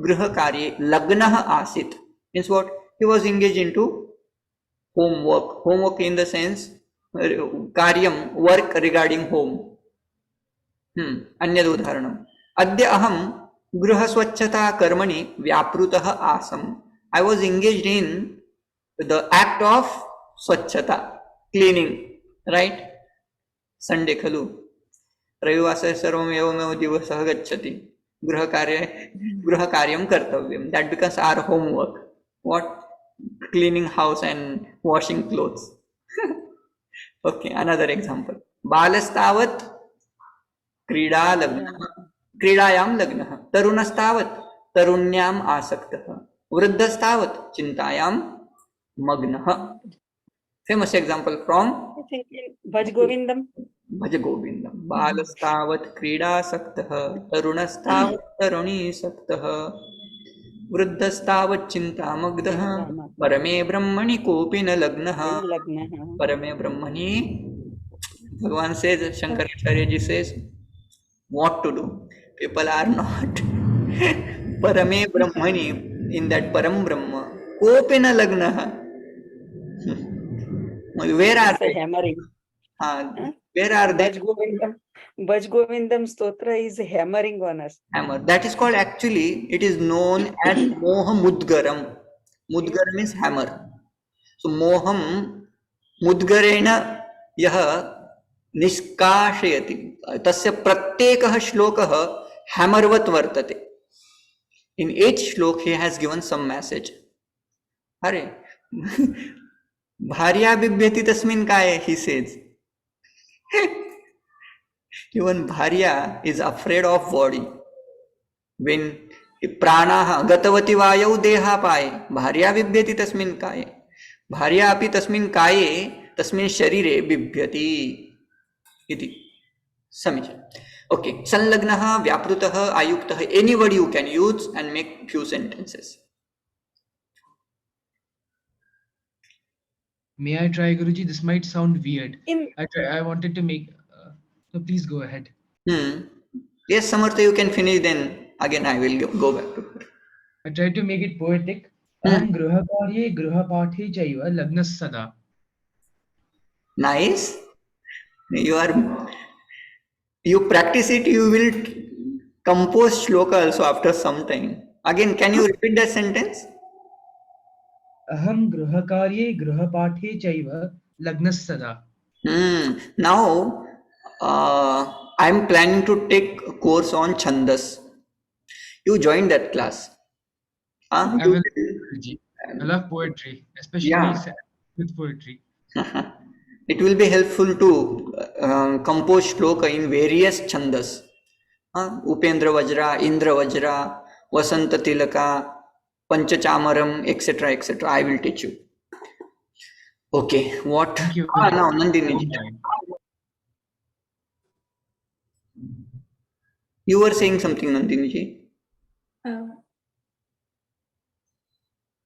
गृहकार्ये लग्नः आसीत् means what he was engaged into homework in the sense karyam work regarding home अन्यद् उदाहरणम् अद्य अहं गृहस्वच्छता कर्मणि व्यापृतः आसम् I was engaged in the act of स्वच्छता cleaning right Sunday खलु रविवासरे सर्वम् एवमेव दिवसः गच्छति गृहकार्यं कर्तव्यं that becomes our homework what cleaning house and washing clothes okay another example बालस्तावत् क्रीडायां लग्नः तरुणस्तावत् तरुण्याम् आसक्तः वृद्धस्तावत् चिन्तायां मग्नः famous example from I think in Bhaj Govindam. भज गोविंदम बालस्तावत् क्रीडासक्तः तरुणस्तावत् तरुणीसक्तः वृद्धस्तावत् चिन्तामग्धः परमे ब्रह्मणि कोऽपि न लग्नः परमे ब्रह्मणि भगवान says Shankaracharya ji says what to do people are not परमे ब्रह्मणि in that param brahma कोऽपि न लग्नः where are they Hammering. where are they Bhaj Govindam Stotra is hammering on us. Hammer. That is called actually, it is known as Moha Mudgaram. Mudgaram means hammer. So Moham Mudgarena Yaha Niskashayati. Tasya Pratyekah Shlokah Hammervat Vartate. In each shlok he has given some message. Hare. Bharya Bibhyati Tasmin Kaya, he says. Even Bharya is afraid of body. When pranaha gatavati vayau deha paye, Bharya bibhyati tasmin kaye. Bharya api tasmin kaye, tasmin sharire bibhyati. Iti. Samichan. Okay. Sanlagnaha, vyaprutaha, ayuktaha. Any word you can use and make few sentences. May I try, Guruji? This might sound weird. I wanted to make. So please go ahead. Yes, Samartha, you can finish. Then again, I will go back to her. I tried to make it poetic. Aham gruhakarye gruhapathe chaiva lagnas sada. Nice. You practice it. You will compose shloka also after some time. Again, can you repeat that sentence? Aham gruhakarye gruhapathe chaiva lagnas sada. Now, I am planning to take a course on Chandas. You joined that class. I will. I love poetry, especially with poetry. It will be helpful to compose shloka in various Chandas. Upendra Vajra, Indra Vajra, Vasanta Tilaka, Panchachamaram, etc. etc. I will teach you. Okay, what? Thank you. Now Nandini. You were saying something, Nandini ji.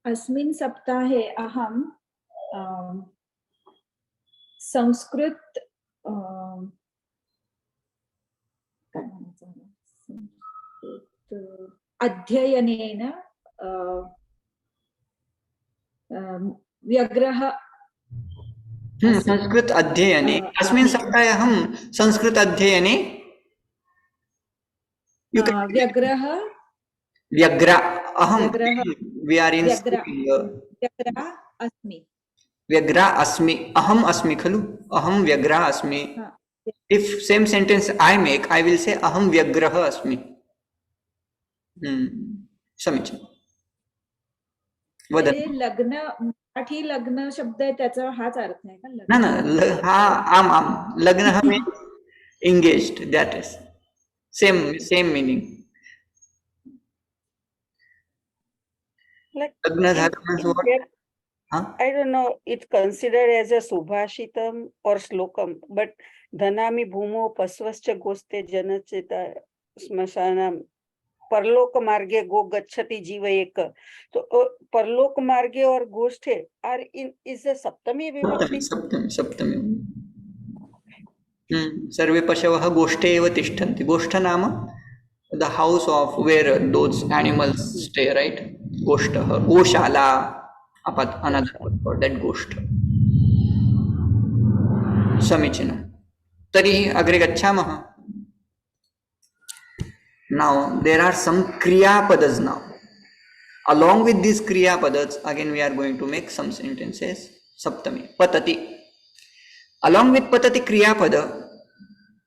अस्मिन् सप्ताहे अहं संस्कृत अध्ययनेन व्यग्रः संस्कृत अध्ययने अस्मिन् सप्ताहे अहं संस्कृत अध्ययने You can व्यग्रः Vyagra. Aham. Vyagraha. We are in Vyagra. speaking. व्यग्रा अस्मि Vyagra asmi. Aham asmi khalu. Aham vyagra asmi. हा. If same sentence I make, I will say aham vyagraha asmi. समीचीन. वदन. ते लग्न मराठी लग्न शब्द आहे त्याचा हाच अर्थ आहे का ना लग्न ना हा आम आम लग्न means engaged. That is same meaning. Like लग्न in, झालं means in what? there, Huh? I don't know, it's considered as a subhashitam or slokam, but dhanami bhumo pasvascha goste janachita smashanam परलोक मार्गे गो गच्छति जीव एक. तो परलोक मार्गे और गोष्ठे आर इन इज अ सप्तमी विभक्ति. सप्तमी सप्तमी. सर्वे पशवः गोष्ठे एव तिष्ठन्ति. गोष्ठ नाम the house of where those animals stay, right? गोष्ठः, गोशाला, another word for that गोष्ठ. समीचीनं. तर्हि अग्रे गच्छामः. Now there are some kriya padas now. Along with these kriya padas, again we are going to make some sentences. Saptami, patati. Along with patati kriya pada,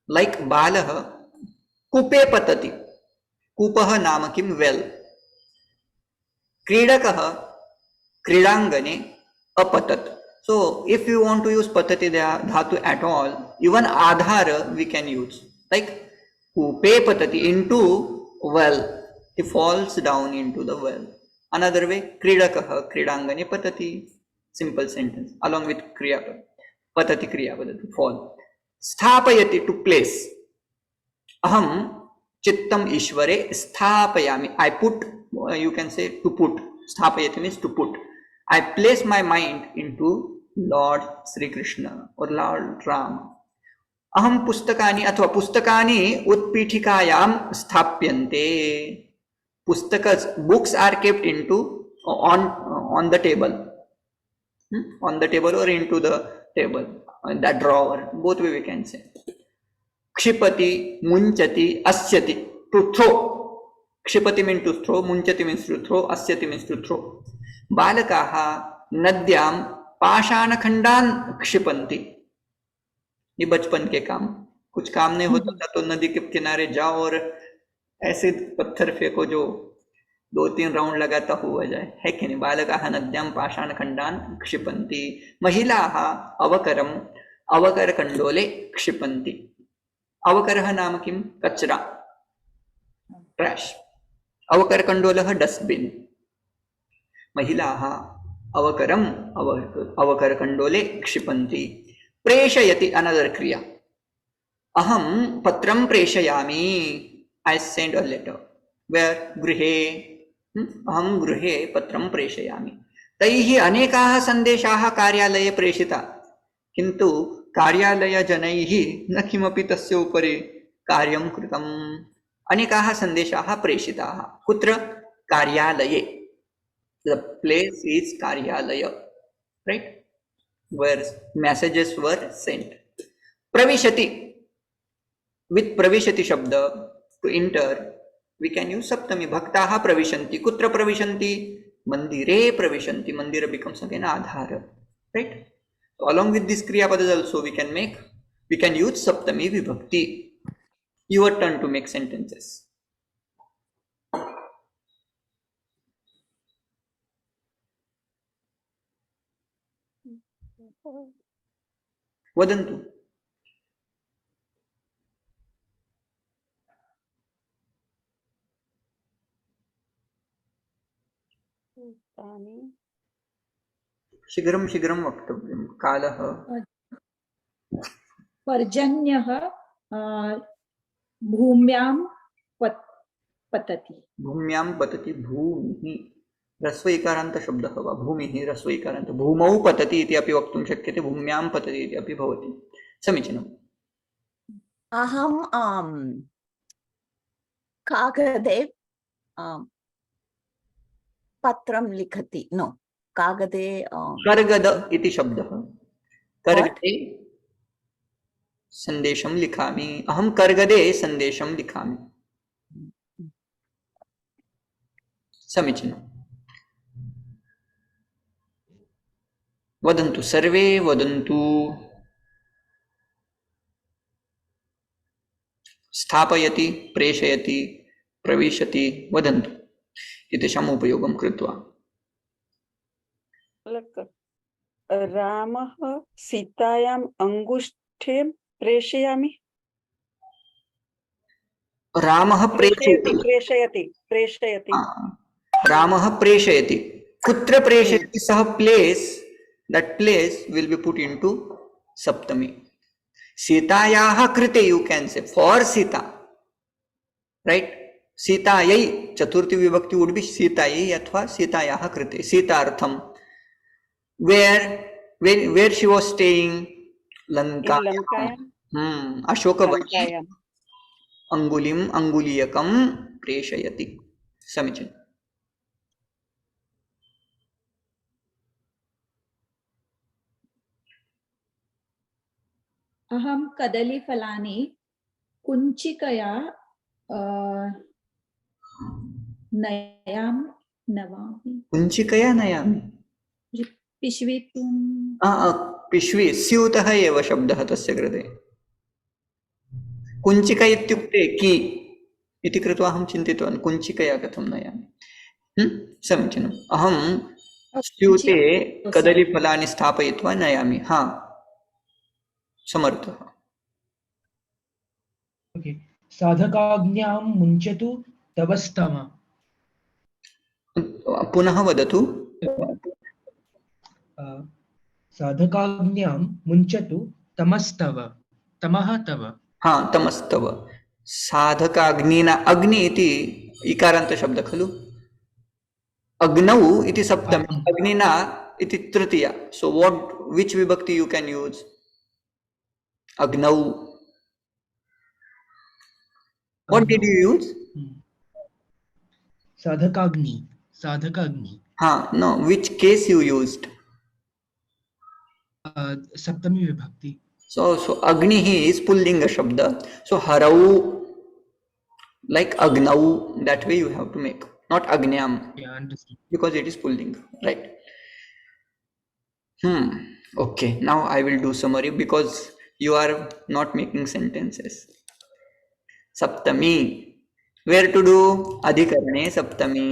like balah, kupe patati. Kupah nama kim well. Kridakah, kridangane, apatat. So if you want to use patati dhatu at all, even adhara we can use. Like Kupe patati, into well. He falls down into the well. Another way, kridakaha, kridangane patati. Simple sentence. Along with kriya patati kriya patati, fall. Sthapayati, to place. Aham chittam ishvare sthapayami. I put, you can say to put. Sthapayati means to put. I place my mind into Lord Sri Krishna or Lord Ram. अहम पुस्तकानि अथवा पुस्तकानि उत्पीठिकायां स्थाप्यन्ते. Books are kept into on the table, on the table or into the table, that drawer. Both way we can say. Kshipati, munchati, asyati, to throw. Kshipati means to throw, munchati means to throw, asyati means to throw. Balakaha nadyam पाषाण खंडान क्षिपन्ति. ये बचपन के काम, कुछ काम नहीं होता था तो नदी के किनारे जाओ और ऐसे पत्थर फेंको जो 2-3 राउंड लगाता हुआ जाए, है कि नहीं. बालकाः नद्यां पाषाण खंडान क्षिपन्ति. महिलाः अवकरम अवकर कंडोले क्षिपन्ति. अवकरः नाम किम? कचरा, ट्रैश. अवकर कंडोलः डस्टबिन. महिलाः अवकरम अवकर कंडोले क्षिपन्ति. प्रेषयति, अनदर क्रिया. अहम पत्रम प्रेषयामि. I send a letter. Where? गृहे. अहम गृहे पत्रम प्रेषयामि. तैः अनेकाः सन्देशाः कार्यालये प्रेषिता, किन्तु कार्यालयजनैः न किमपि तस्य उपरि कार्यं कृतम्. अनेकाः सन्देशाः प्रेषिताः. कुत्र? कार्यालये. The place is कार्यालय, right? Where messages were sent. Pravishati, with pravishati shabda, to enter, we can use saptami. Bhaktaha pravishanti. Kutra pravishanti? Mandire pravishanti. Mandira becomes again adhara, right? So along with this kriya padas also we can use saptami vibhakti. Your turn to make sentences. वदन्तु. शीघ्रं शीघ्रं वक्तव्यं. कालः. पर्जन्यः भूम्यां पतति. भूम्यां पतति. भूमिः ह्रस्व इकारान्त शब्दः वा? भूमिः ह्रस्व इकारान्त. भूमौ पतति इति अपि वक्तुं शक्यते, भूम्यां पतति इति अपि भवति. समीचीनम्. अहं कागदे पत्रं लिखति. नो, कागदे कर्गद इति शब्दः. कर्गदे संदेशं लिखामि. अहं कर्गदे संदेशं लिखामि. समीचीनम्। वदन्तु सर्वे वदन्तु। स्थापयति, प्रेषयति, प्रविशति, वदन्तु एतेषाम् उपयोगं कृत्वा। रामः सीतायाम् अंगुष्ठे प्रेषयामि। रामः प्रेषयति प्रेषयति। प्रेषयति प्रेषयति रामः प्रेषयति। कुत्र प्रेषयति? सः place, that place will be put into सप्तमी। सीतायाः कृते you can say for Sita, right? सीतायै, चतुर्थी विभक्ति would be सीतायै अथवा सीतायाः कृते, सीतार्थम। where she was staying? लंकायाम्। अशोकवने लंकायाम् अंगुलिम अंगुलीयकम प्रेषयति। समीचीनम्। अहं कदलीफलानि कुञ्चिकया नवामि। कुञ्चिकया नयामि। पिशवीतुं पिशवी स्यूतः एव शब्दः तस्य कृते। कुञ्चिका इत्युक्ते की इति कृत्वा अहं चिन्तितवान् कुञ्चिकया कथं नयामि। समीचीनम्। अहं स्यूते कदलीफलानि स्थापयित्वा नयामि। हा, समर्थः। Okay. साधकाज्ञां मुञ्चतु तवस्तम। पुनः वदतु। साधकाज्ञां मुञ्चतु तमस्तव, तमः तव। हा, तमस्तव। साधकाग्निना, अग्नि इति इकारान्त शब्द खलु। अग्नौ इति सप्तमी, अग्निना इति तृतीया। सो विच विभक्ति यू कैन यूज? अग्नौ। What did you use? साधकाग्नि, साधकाग्नि। हाँ, no, which case you used? सप्तमी विभक्ति। So Agni is pullinga shabda. So harau, like Agnau, that way you have to make, not Agnyam. Yeah, understood. Because it is pullinga, right? Okay, now I will do summary because you are not making sentences. Saptami. Where to do? Adhikarane Saptami.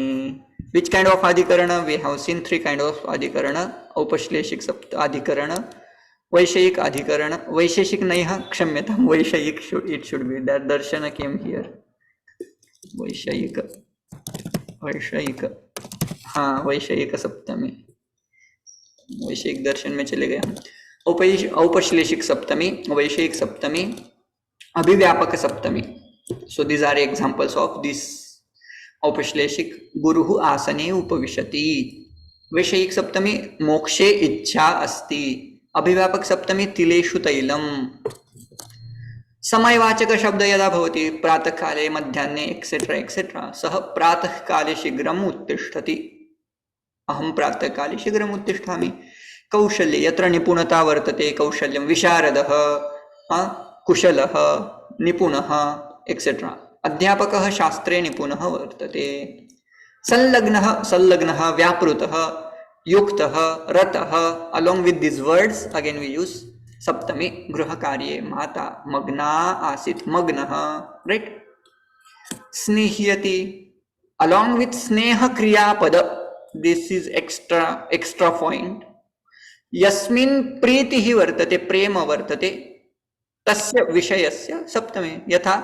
Which kind of Adhikarana? We have seen three kind of Adhikarana. Upashleshik Adhikarana, Vaishayik Adhikarana, Vaisheshik Naiha, Kshamyatam, Vaishayik it should be. That Darshana came here. Vaishayika. हाँ, Vaishayika Saptami. वैश्विक दर्शन में चले गए हम। औपश्लेषिक सप्तमी, वैश्विक सप्तमी, अभिव्यापक सप्तमी। So these are examples of this. औपश्लेषिक गुरुः आसने उपविशति। वैश्विक सप्तमी मोक्षे इच्छा अस्ति। अभिव्यापक सप्तमी तिलेषु तैलम्। समयवाचक शब्द यदा भवति प्रातः काले, मध्याह्ने एक्सेट्रा एक्सेट्रा, सः प्रातः काले शीघ्रम् उत्तिष्ठति। अहं प्रातः काले शीघ्रम् उत्तिष्ठामि। कौशल्ये यत्र निपुणता वर्तते, कौशल्यं विशारदः, कुशलः, निपुणः एक्सेट्रा। अध्यापकः शास्त्रे निपुणः वर्तते। संलग्नः व्यापृतः, युक्तः, रतः। along with these words again we use सप्तमी। गृहकार्ये माता मग्ना आसीत्, मग्नः, right? स्नेह्यति, along with स्नेह क्रियापद। This is extra point. यस्मिन् प्रीतिः वर्तते, प्रेम वर्तते, तस्य विषयस्य सप्तमी। यथा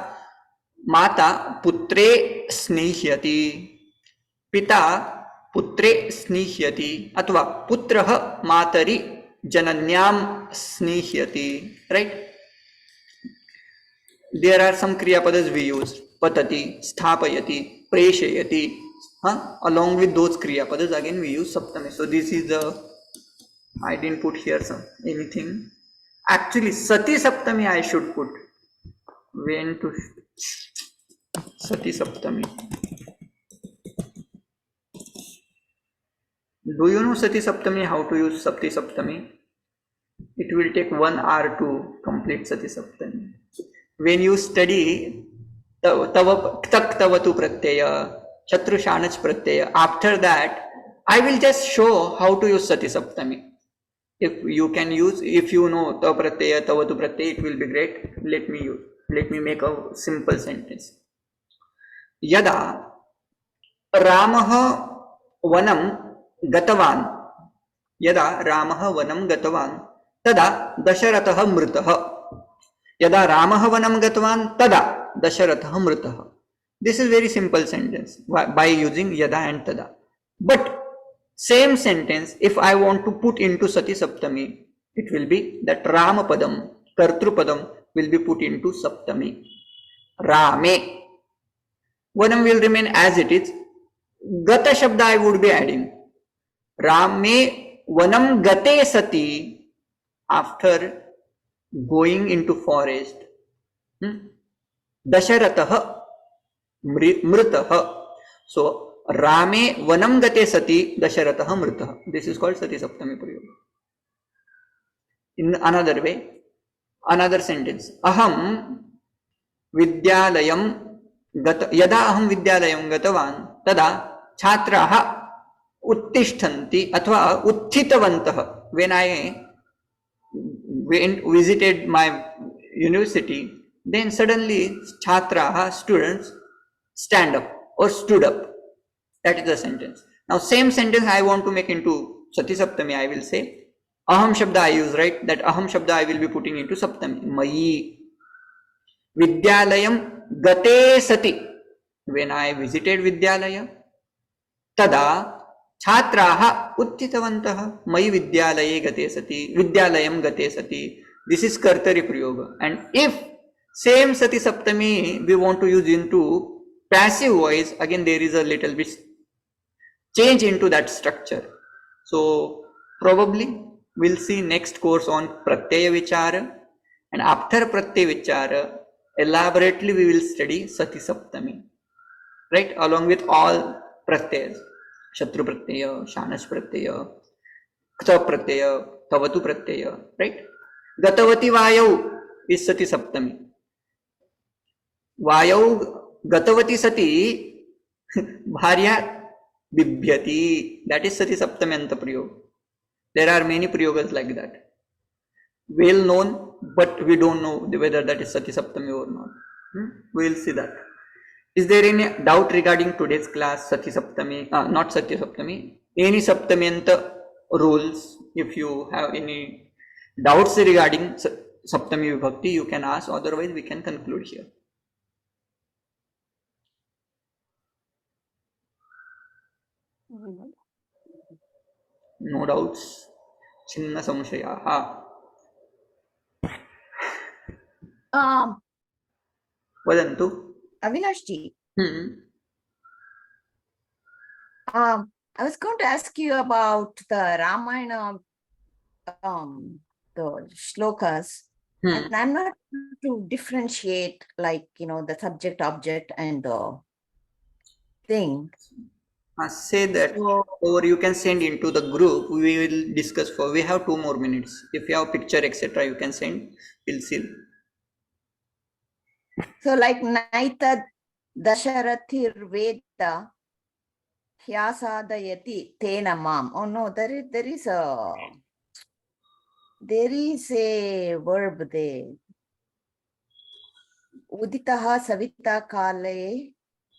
माता पुत्रे स्नेह्यति, पिता पुत्रे स्नेह्यति, अथवा पुत्रः मातरि जनन्यां स्नेह्यति, right? There are some kriyapadas we use. Patati, sthapayati, preshayati. Along with those kriyapadas again we use saptami. So this is the, I didn't put here anything. Actually sati saptami I should put. When to sati saptami. Do you know sati saptami, how to use sati saptami? It will take 1 hour to complete sati saptami. When you study tak tavatu pratyaya, Shatru Shanach Pratyaya. After that, I will just show how to use Sati Saptami. If you can use, if you know Ta Pratyaya, Tavatu Pratyaya, it will be great. Let me make a simple sentence. Yada Ramah Vanam Gatavan. Yada Ramah Vanam Gatavan. Tada Dasharatha Mritaha. Yada Ramah Vanam Gatavan. Tada Dasharatha Mritaha. This is very simple sentence by using Yada and Tada. But same sentence, if I want to put into Sati Saptami, it will be that Ramapadam, Kartrupadam will be put into Saptami. Rame. Vanam will remain as it is. Gata Shabda I would be adding. Rame Vanam Gate Sati, after going into forest. Dasharatah Mritaha. So, Rame Vanam Gate Sati Dasharatah Mritaha. This is called Sati Saptami Prayoga. In another way, another sentence. Aham Vidyalayam Yada Aham Vidyalayam Gatavan Tada Chhatraha Uttishtanti Athva Uttitavantah. When I visited my university, then suddenly Chhatraha, students, stand up or stood up. That is the sentence. Now same sentence I want to make into Sati Saptami. I will say Aham Shabda I use, right? That Aham Shabda I will be putting into Saptami. Mayi Vidyalayam Gate Sati. When I visited Vidyalaya, Tada Chhatraha Uttitavantah. Mayi Vidyalaye Gate Sati. Vidyalayam Gate Sati. This is Kartari Prayoga. And if same Sati Saptami we want to use into passive voice, again there is a little bit change into that structure. So probably we'll see next course on Pratyaya Vichara, and after Pratyaya Vichara elaborately we will study Sati Saptami, right, along with all Pratyayas, Shatru Pratyaya, Shanash Pratyaya, Kta Pratyaya, Tavatu Pratyaya, right. Gatavati Vayau is Sati Saptami. Vayau Gatavati Sati Bharya Bibhyati. That is Sati Saptamyanta Prayoga. There are many Prayogas like that. Well known, but we don't know whether that is Sati Saptami or not. We will see that. Is there any doubt regarding today's class, Sati Saptami, not Sati Saptami, any Saptamyanta rules? If you have any doubts regarding Saptami Vibhakti, you can ask, otherwise we can conclude here. No doubts. Chinna samshayaha. Vadantu. Avinashji, Hmm. I was going to ask you about the Ramayana, the shlokas, and I'm not able to differentiate, like, the subject, object, and the thing. Say that, So, or you can send into the group. We will discuss for. We have 2 more minutes. If you have picture, etc., you can send. We'll see. so like Naita Dasharathir Veda Hyasadayati Tena Mam. Oh no, there is a verb there. Uditaha Savita Kale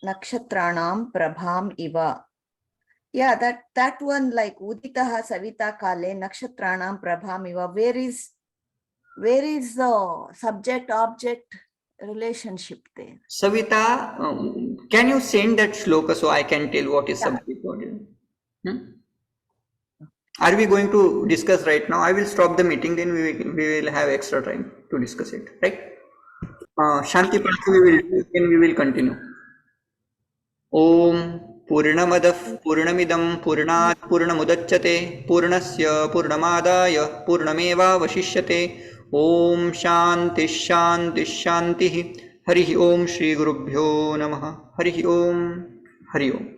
Nakshatranam Prabham Iva. Yeah, that one, like Uditaha Savita Kale Nakshatranam Prabham Iva. Where is the subject object relationship there? Savita, can you send that shloka so I can tell what is subject? What is? Are we going to discuss right now? I will stop the meeting, then we will have extra time to discuss it, right? Shanti Pranati we will continue. Om Purnamadav Purnamidam Purnat Purnamudachyate Purnasya Purnamadaya Purnameva Vashishyate. Om Shanti Shanti Shanti. Hari Om Shri Gurubhyo Namaha. Hari Om. Hari Om.